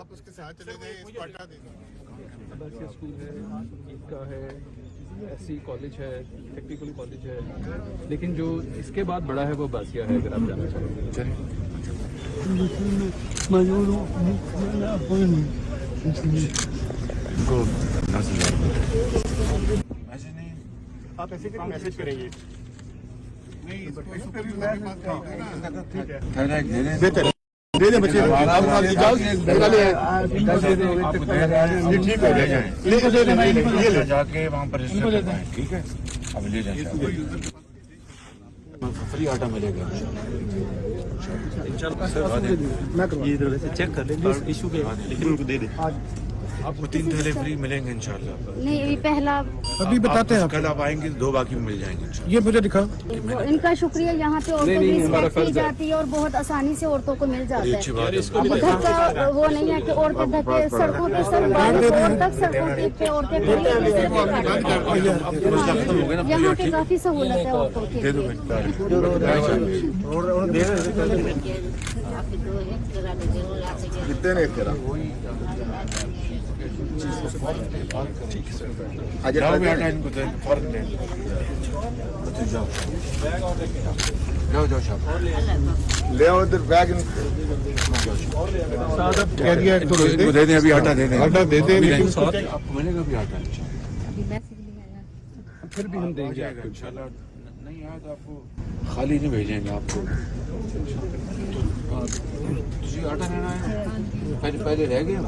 آپ اس کے ساتھ چلے جائیں اسپارٹا دے دیں. عباسیہ اسکول ہے, عیدگاہ ہے, ایس سی کالج ہے, ٹیکنیکل کالج ہے, لیکن جو اس کے بعد بڑا ہے وہ عباسیہ ہے اگر آپ جانا چاہیں. آپ ایسے میسج کریں گے دے دیں بچے جا کے وہاں پر ٹھیک ہے. اب لے جائیں فری آٹا ملے گا چیک کر لیں ایشو کے لیکن ان کو دے دیں. آپ کو 3 تھیلے فری ملیں گے انشاءاللہ. نہیں پہلا ابھی بتاتے ہیں کل آپ آئیں گے 2 باقی مل جائیں گے. یہ مجھے دکھاؤ. ان کا شکریہ, یہاں پہ عورتوں کی رسپیکٹ کی جاتی ہے اور بہت آسانی سے عورتوں کو مل جاتا ہے. اب دھکا وہ نہیں ہے کہ عورتیں دھکے سڑکوں پہ سب تک سڑکوں پہ عورتیں یہاں پہ کافی سہولت ہے عورتوں کے کتنے نے کرا لے آؤ ادھر بیگ دے دیں. ابھی آٹا دے دیں. آٹا دے دیں لیکن آپ کو ملے گا ابھی آٹا پھر بھی ہم دیں گے انشاءاللہ. نہیں آیا تو آپ کو خالی نہیں بھیجیں گے. آپ کو آٹا لینا ہے پہلے رہ گیا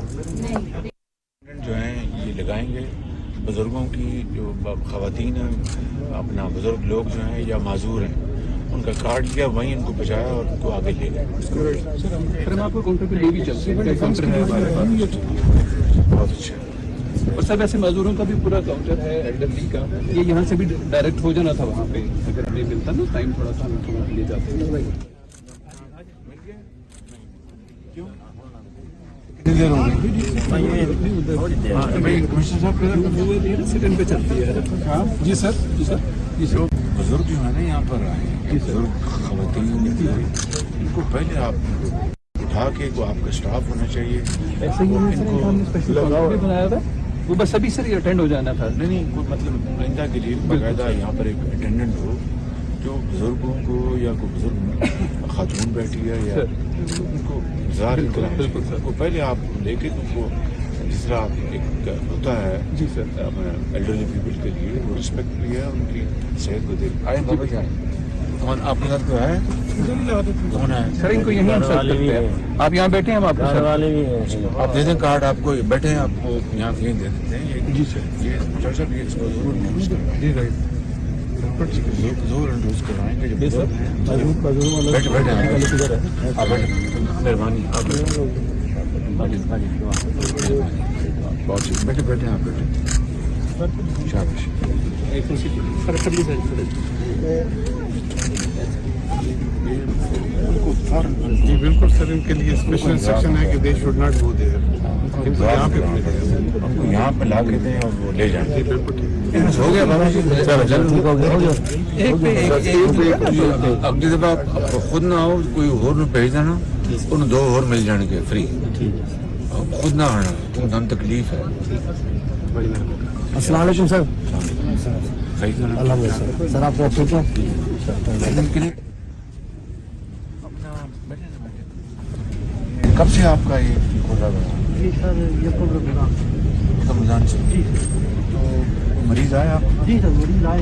جو ہیں یہ لگائیں گے. بزرگوں کی جو خواتین ہیں اپنا بزرگ لوگ جو ہیں یا معذور ہیں ان کا کارڈ لیا وہیں ان کو بچایا اور ان کو آگے لے گئے. پھر ہم آپ کو کاؤنٹر پہ لے بھی چلتے ہیں. کاؤنٹر ہے ہمارے پاس بہت اچھا. اور سب ایسے معذوروں کا بھی پورا کاؤنٹر ہے ایلڈرلی کا. یہ یہاں سے بھی ڈائریکٹ ہو جانا تھا وہاں پہ اگر ہمیں ملتا نا ٹائم تھوڑا سا ہم تھوڑا لے جاتے ہیں. کتنی دیر ہو گئی کمشنر صاحب سیکنڈ پہ چلتی ہے. جی سر جی سر جی سر. بزرگ جو ہے نا یہاں پر آئے ہیں بزرگ خواتین ان کو پہلے آپ اٹھا کے آپ کا اسٹاف ہونا چاہیے. ایسے ہی ہم نے اسپیشل کاؤنٹر بھی بنایا تھا. وہ بس ابھی سر یہ اٹینڈ ہو جانا تھا. نہیں کوئی مطلب آئندہ کے لیے باقاعدہ یہاں پر ایک اٹینڈنٹ ہو جو بزرگوں کو یا کوئی بزرگ خاتون بیٹھی ہے یا ان کو انتظار کو پہلے آپ لے کے ان کو جس طرح ایک ہوتا ہے جی سر ایلڈرلی پیپل کے لیے وہ رسپیکٹ بھی ہے ان کی صحت کو دیکھ. آئے بابا جائیں کون آپ کے ساتھ تو ہے کون ہے سر. ان کو یہیں ہم ساتھ کرتے ہیں. آپ یہاں بیٹھے ہیں ہم آپ کے ساتھ. آپ دے دیں کارڈ. آپ کو بیٹھے ہیں آپ کو یہاں کہیں دے دیتے ہیں. جی سر. یہ چرچا بھی اس کو ضرور یوز کرنا جی رائٹ. ضرور انڈوز کروائیں گے. بیٹھے بیٹھے آپ بیٹھے. مہربانی آپ بیٹھے بیٹھے آپ بیٹھے. شاباش. جی بالکل سر. ان کے لیے اسپیشل انسٹرکشن ہے کہ they should not go there. یہاں پہ آپ کو یہاں پہ لا کے دیں اور وہ لے جائیں. جی بالکل ٹھیک. ہو گیا بابا جی. اگلی دفعہ آپ خود نہ آؤ کوئی اور بھیج دینا. ان 2 اور مل جان گے فری. خود نہ آنا تم تکلیف ہے. السلام علیکم سر. سر آپ کو ٹھیک ہے. کب سے آپ کا یہ کھولا ہوا؟ جی سر یہ رمضان سے. جی تو مریض آئے آپ؟ جی سر مریض آئے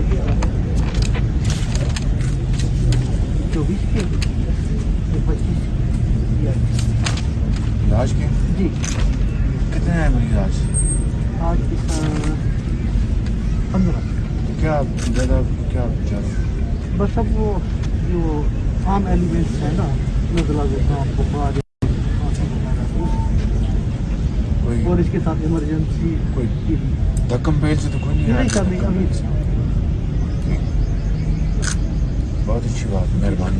24 کے 25 علاج کے. جی. کتنے ہیں مریض آج؟ آج کی سر 15. کیا زیادہ کیا چاہ بس اب وہ جو عام ایلیمنٹس ہیں نا نزلہ زکام بخار اور اس کے ساتھ ایمرجنسی کوئی دھکم پیل سے تو کوئی نہیں نہیں سر. نہیں ابھی بہت اچھی بات. مہربانی.